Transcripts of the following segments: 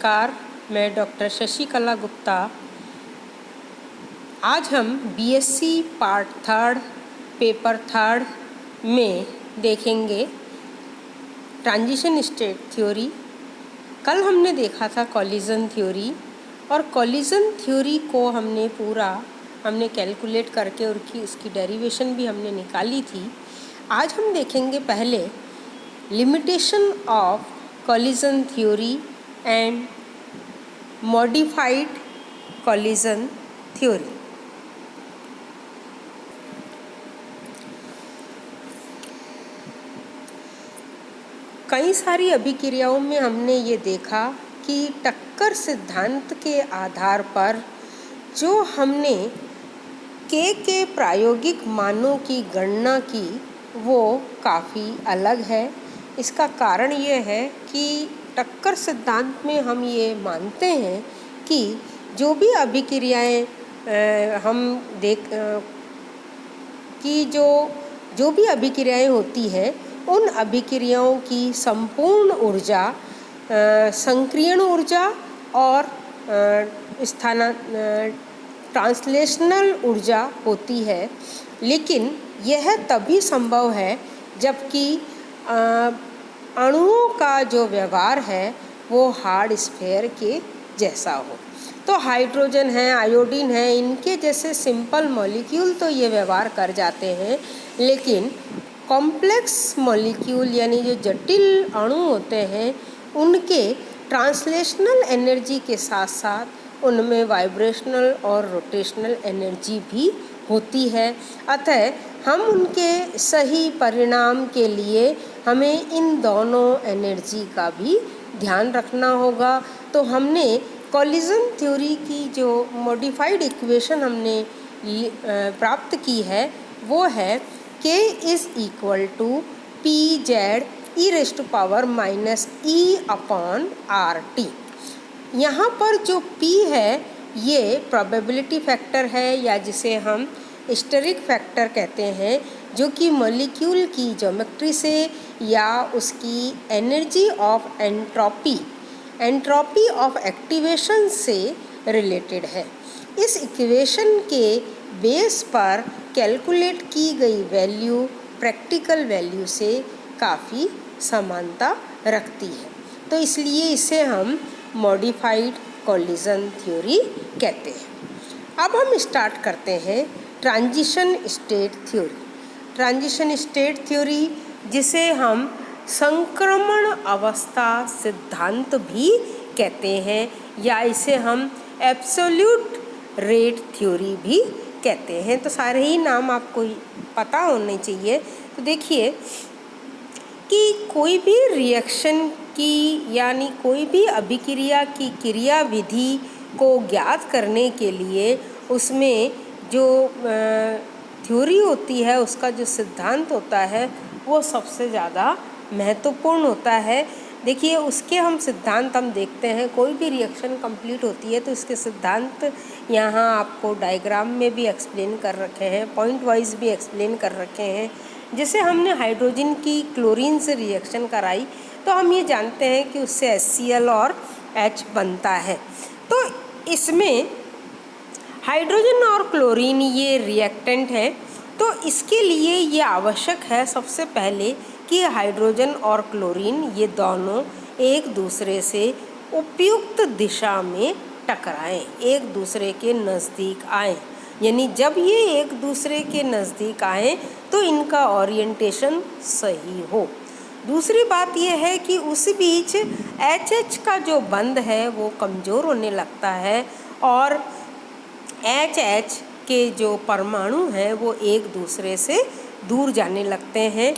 नमस्कार, मैं डॉक्टर शशिकला गुप्ता। आज हम BSc part third paper third में देखेंगे ट्रांजिशन स्टेट थ्योरी। कल हमने देखा था कॉलिजन थ्योरी, और कॉलिजन थ्योरी को हमने कैलकुलेट करके और इसकी डेरिवेशन भी हमने निकाली थी। आज हम देखेंगे पहले limitation of collision theory and modified collision theory. कई सारी अभिक्रियाओं में हमने ये देखा कि टक्कर सिद्धांत के आधार पर जो हमने के प्रायोगिक मानों की गणना की वो काफ़ी अलग है। इसका कारण ये है कि टक्कर सिद्धांत में हम ये मानते हैं कि जो भी अभिक्रियाएं कि जो भी अभिक्रियाएं होती हैं उन अभिक्रियाओं की संपूर्ण ऊर्जा संक्रियण ऊर्जा और ट्रांसलेशनल ऊर्जा होती है, लेकिन यह तभी संभव है जबकि अणुओं का जो व्यवहार है वो हार्ड स्फीयर के जैसा हो। तो हाइड्रोजन है, आयोडीन है, इनके जैसे सिंपल मॉलिक्यूल तो ये व्यवहार कर जाते हैं, लेकिन कॉम्प्लेक्स मॉलिक्यूल यानी जो जटिल अणु होते हैं उनके ट्रांसलेशनल एनर्जी के साथ साथ उनमें वाइब्रेशनल और रोटेशनल एनर्जी भी होती है। अतः हम उनके सही परिणाम के लिए हमें इन दोनों एनर्जी का भी ध्यान रखना होगा। तो हमने कॉलिजन थ्योरी की जो मॉडिफाइड इक्वेशन हमने प्राप्त की है वो है K is equal to P Z e⁻e/RT। यहाँ पर जो P है ये प्रोबेबिलिटी फैक्टर है, या जिसे हम स्टेरिक फैक्टर कहते हैं, जो कि मॉलिक्यूल की ज्योमेट्री से या उसकी energy of entropy of activation से रिलेटेड है। इस इक्वेशन के बेस पर कैलकुलेट की गई वैल्यू प्रैक्टिकल वैल्यू से काफ़ी समानता रखती है, तो इसलिए इसे हम मॉडिफाइड कॉलिजन थ्योरी कहते हैं। अब हम स्टार्ट करते हैं transition state theory. Transition state theory जिसे हम संक्रमण अवस्था सिद्धांत भी कहते हैं, या इसे हम एब्सोल्यूट रेट थ्योरी भी कहते हैं। तो सारे ही नाम आपको पता होने चाहिए। तो देखिए कि कोई भी रिएक्शन की यानी कोई भी अभिक्रिया की क्रिया विधि को ज्ञात करने के लिए उसमें जो थ्योरी होती है, उसका जो सिद्धांत होता है वो सबसे ज़्यादा महत्वपूर्ण होता है। देखिए उसके हम सिद्धांत देखते हैं। कोई भी रिएक्शन कंप्लीट होती है तो इसके सिद्धांत यहाँ आपको डायग्राम में भी एक्सप्लेन कर रखे हैं, पॉइंट वाइज भी एक्सप्लेन कर रखे हैं। जैसे हमने हाइड्रोजन की क्लोरीन से रिएक्शन कराई तो हम ये जानते हैं कि उससे HCl और H बनता है। तो इसमें हाइड्रोजन और क्लोरीन ये रिएक्टेंट है, तो इसके लिए ये आवश्यक है सबसे पहले कि हाइड्रोजन और क्लोरीन ये दोनों एक दूसरे से उपयुक्त दिशा में टकराएं, एक दूसरे के नज़दीक आएं। यानी जब ये एक दूसरे के नज़दीक आएं तो इनका ओरिएंटेशन सही हो। दूसरी बात यह है कि उस बीच HH का जो बंध है वो कमज़ोर होने लगता है, और HH के जो परमाणु हैं वो एक दूसरे से दूर जाने लगते हैं।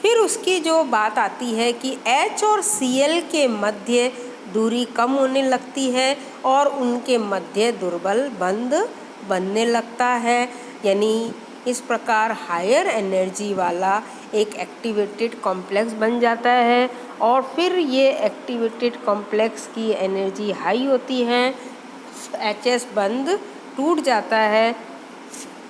फिर उसकी जो बात आती है कि H और Cl के मध्य दूरी कम होने लगती है और उनके मध्य दुर्बल बंध बनने लगता है। यानी इस प्रकार हायर एनर्जी वाला एक एक्टिवेटेड कॉम्प्लेक्स बन जाता है, और फिर ये एक्टिवेटेड कॉम्प्लेक्स की एनर्जी हाई होती है, HS बंध टूट जाता है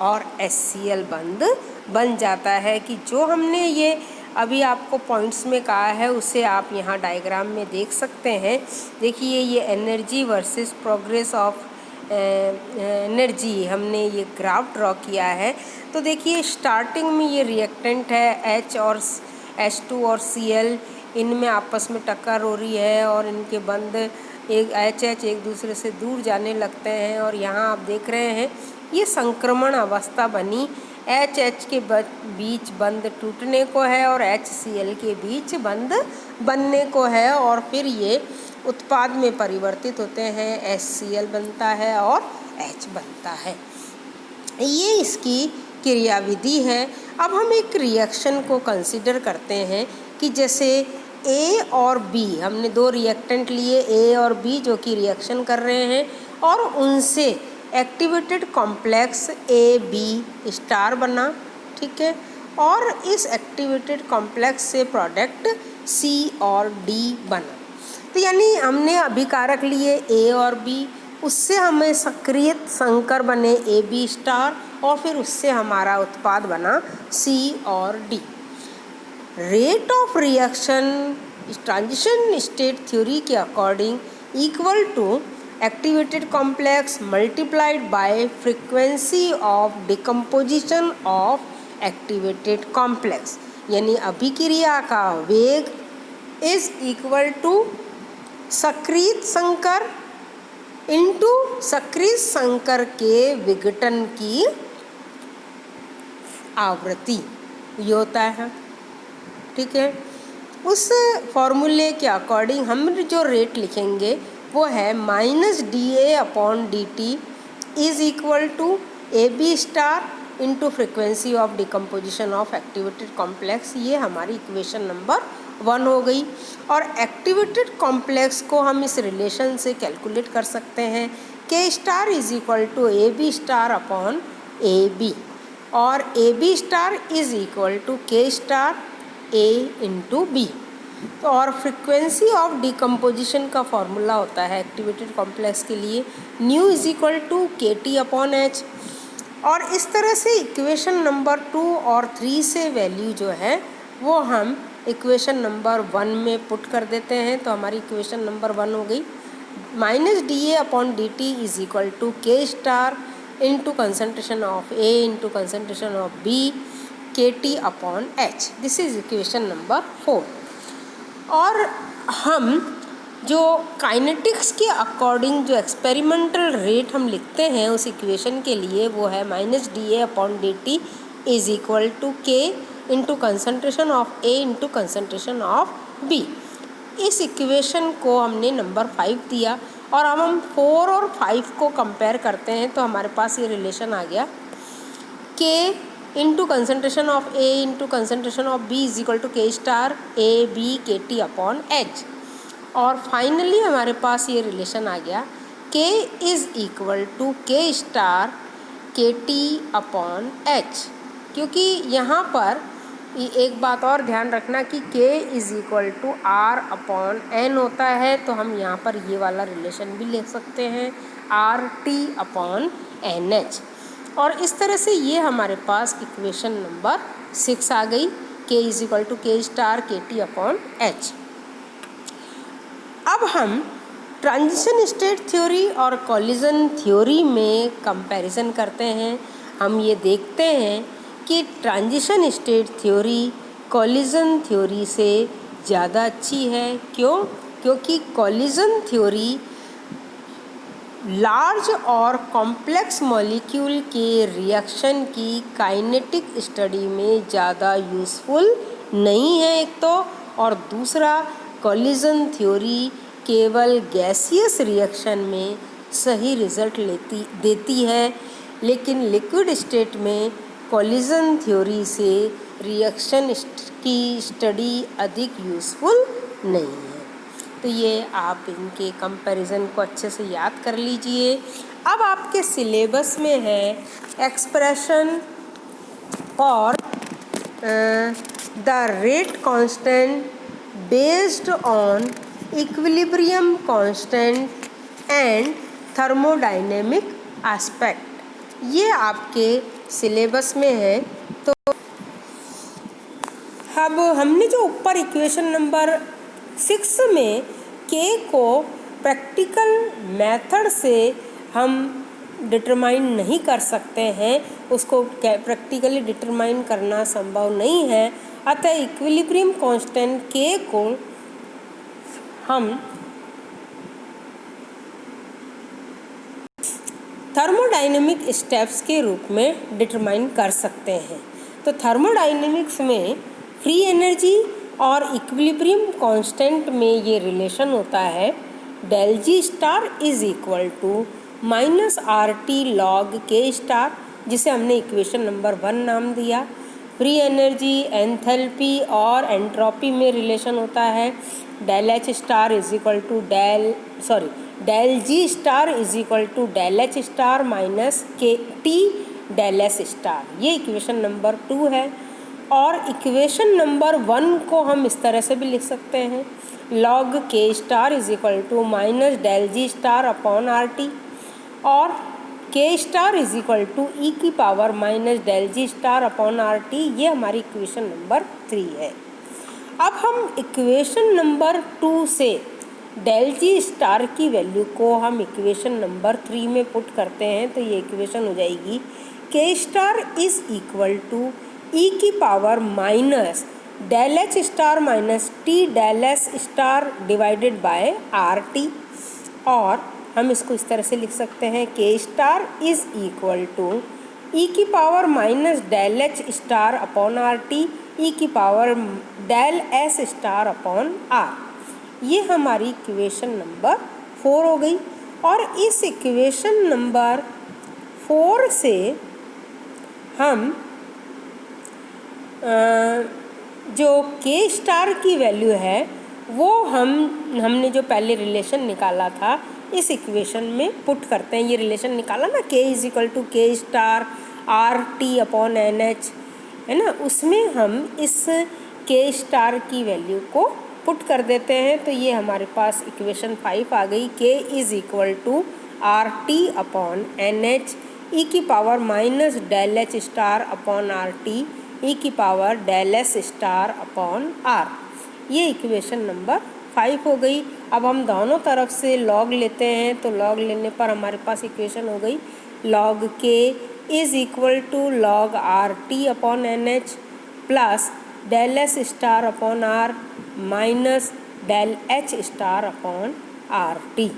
और HCl बंध बन जाता है। कि जो हमने ये अभी आपको पॉइंट्स में कहा है उसे आप यहाँ डायग्राम में देख सकते हैं। देखिए ये energy versus progress of energy हमने ये ग्राफ ड्रॉ किया है। तो देखिए स्टार्टिंग में ये रिएक्टेंट है H2 और Cl, इनमें आपस में टक्कर हो रही है और इनके बंध एक HH एक दूसरे से दूर जाने लगते हैं। और यहाँ आप देख रहे हैं ये संक्रमण अवस्था बनी, HH के बीच बंध टूटने को है और HCl के बीच बंध बनने को है, और फिर ये उत्पाद में परिवर्तित होते हैं, HCl बनता है और H बनता है। ये इसकी क्रियाविधि है। अब हम एक रिएक्शन को कंसीडर करते हैं कि जैसे A और B, हमने दो रिएक्टेंट लिए A और B जो कि रिएक्शन कर रहे हैं, और उनसे एक्टिवेटेड कॉम्प्लेक्स AB स्टार बना, ठीक है। और इस एक्टिवेटेड कॉम्प्लेक्स से प्रोडक्ट C और D बना। तो यानी हमने अभिकारक लिए A और B, उससे हमें सक्रियत संकर बने AB स्टार, और फिर उससे हमारा उत्पाद बना C और D। Rate of reaction transition state theory के according equal to activated complex multiplied by frequency of decomposition of activated complex, यानी अभिक्रिया का वेग इज इक्वल टू सक्रिय संकर इंटू सक्रिय संकर के विघटन की आवृत्ति, ये होता है, ठीक है। उस फॉर्मूले के अकॉर्डिंग हम जो रेट लिखेंगे वो है -dA/dt is equal to AB star into frequency of decomposition of activated complex. ये हमारी इक्वेशन नंबर 1 हो गई। और एक्टिवेटेड कॉम्प्लेक्स को हम इस रिलेशन से कैलकुलेट कर सकते हैं, K star is equal to AB star upon AB, और AB star is equal to K star A into B। तो और फ्रिक्वेंसी ऑफ डिकम्पोजिशन का फॉर्मूला होता है एक्टिवेटेड कॉम्प्लेक्स के लिए nu is equal to KT upon H। और इस तरह से इक्वेशन नंबर 2 और 3 से वैल्यू जो है वो हम इक्वेशन नंबर 1 में पुट कर देते हैं। तो हमारी इक्वेशन नंबर 1 हो गई -dA/dt is equal to K star into concentration of A into concentration of B KT upon H। This is equation number 4। और हम जो काइनेटिक्स के अकॉर्डिंग जो एक्सपेरिमेंटल रेट हम लिखते हैं उस इक्वेशन के लिए वो है -dA/dt is equal to K into concentration of A into concentration of B। इस इक्वेशन को हमने नंबर 5 दिया, और अब हम 4 और 5 को कंपेयर करते हैं तो हमारे पास ये रिलेशन आ गया K into concentration of A into concentration of B is equal to K star AB KT upon H। और फाइनली हमारे पास ये रिलेशन आ गया K is equal to K star KT upon H। क्योंकि यहाँ पर एक बात और ध्यान रखना कि K is equal to R upon N होता है, तो हम यहाँ पर ये वाला रिलेशन भी ले सकते हैं RT अपॉन NH। और इस तरह से ये हमारे पास इक्वेशन नंबर 6 आ गई, K is equal to K star KT upon H। अब हम ट्रांजिशन स्टेट थ्योरी और कॉलिजन थ्योरी में कंपैरिजन करते हैं। हम ये देखते हैं कि transition state theory collision theory से ज़्यादा अच्छी है। क्यों? क्योंकि कॉलिजन थ्योरी लार्ज और कॉम्प्लेक्स मॉलिक्यूल के रिएक्शन की काइनेटिक स्टडी में ज़्यादा यूज़फुल नहीं है एक तो, और दूसरा कॉलिजन थ्योरी केवल गैसियस रिएक्शन में सही रिजल्ट देती है, लेकिन लिक्विड स्टेट में कॉलिजन थ्योरी से रिएक्शन की स्टडी अधिक यूज़फुल नहीं है। तो ये आप इनके कंपैरिजन को अच्छे से याद कर लीजिए। अब आपके सिलेबस में है expression for the rate constant based on equilibrium constant and thermodynamic aspect. ये आपके सिलेबस में है। तो अब हमने जो ऊपर इक्वेशन नंबर 6 में K को प्रैक्टिकल मेथड से हम डिटरमाइन नहीं कर सकते हैं, उसको प्रैक्टिकली डिटरमाइन करना संभव नहीं है, अतः इक्विलिब्रियम कांस्टेंट K को हम थर्मोडायनेमिक स्टेप्स के रूप में डिटरमाइन कर सकते हैं। तो थर्मोडायनेमिक्स में फ्री एनर्जी और इक्विलिब्रियम कांस्टेंट में ये रिलेशन होता है del G star is equal to minus RT log K star, जिसे हमने इक्वेशन नंबर 1 नाम दिया। फ्री एनर्जी, एंथैल्पी और एंट्रोपी में रिलेशन होता है del H star is equal to del G star is equal to del H star minus T del S star. ये equation number 2 है। और इक्वेशन नंबर 1 को हम इस तरह से भी लिख सकते हैं log K star is equal to minus del G star upon RT, और K star is equal to e की power minus del G star upon RT। ये हमारी इक्वेशन नंबर 3 है। अब हम इक्वेशन नंबर 2 से del G स्टार की value को हम इक्वेशन नंबर 3 में पुट करते हैं, तो ये इक्वेशन हो जाएगी K star is equal to e की power minus del H star minus T del S star divided by RT, और हम इसको इस तरह से लिख सकते हैं K star is equal to e की power minus del H star upon RT e की power del S star upon R। ये हमारी इक्वेशन नंबर 4 हो गई। और इस इक्वेशन नंबर 4 से हम जो K स्टार की वैल्यू है वो हमने जो पहले रिलेशन निकाला था इस इक्वेशन में पुट करते हैं। ये रिलेशन निकाला ना K is equal to K star RT upon NH, है ना, उसमें हम इस K स्टार की वैल्यू को पुट कर देते हैं। तो ये हमारे पास इक्वेशन 5 आ गई, K is equal to RT upon NH e की power minus del H star upon RT e की power del S star upon R। ये इक्वेशन नंबर 5 हो गई। अब हम दोनों तरफ से log लेते हैं, तो log लेने पर हमारे पास इक्वेशन हो गई log K is equal to log RT upon NH plus del S star upon R minus del H star upon RT।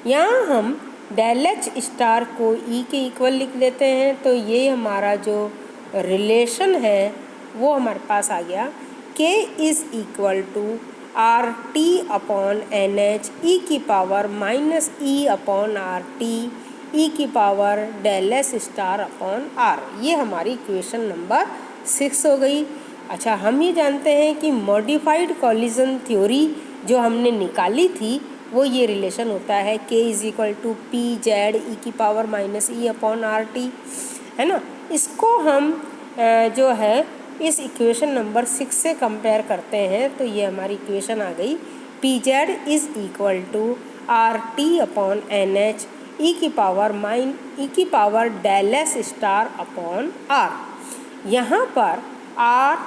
यहाँ हम del H स्टार को E के इक्वल लिख देते हैं, तो ये हमारा जो रिलेशन है वो हमारे पास आ गया K is equal to RT upon NH e की power minus E upon RT e की power del S star upon R। ये हमारी इक्वेशन नंबर 6 हो गई। अच्छा, हम ये जानते हैं कि मॉडिफाइड कॉलिजन थ्योरी जो हमने निकाली थी वो ये रिलेशन होता है K is equal to P Z e की power minus E upon RT, है ना। इसको हम जो है इस इक्वेशन नंबर 6 से कंपेयर करते हैं, तो ये हमारी इक्वेशन आ गई P Z is equal to RT upon NH e की power del S star upon R। यहाँ पर R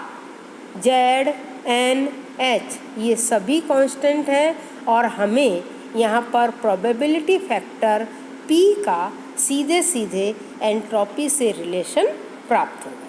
Z N H ये सभी कांस्टेंट है, और हमें यहाँ पर प्रोबेबिलिटी फैक्टर P का सीधे सीधे एंट्रोपी से रिलेशन प्राप्त होगा।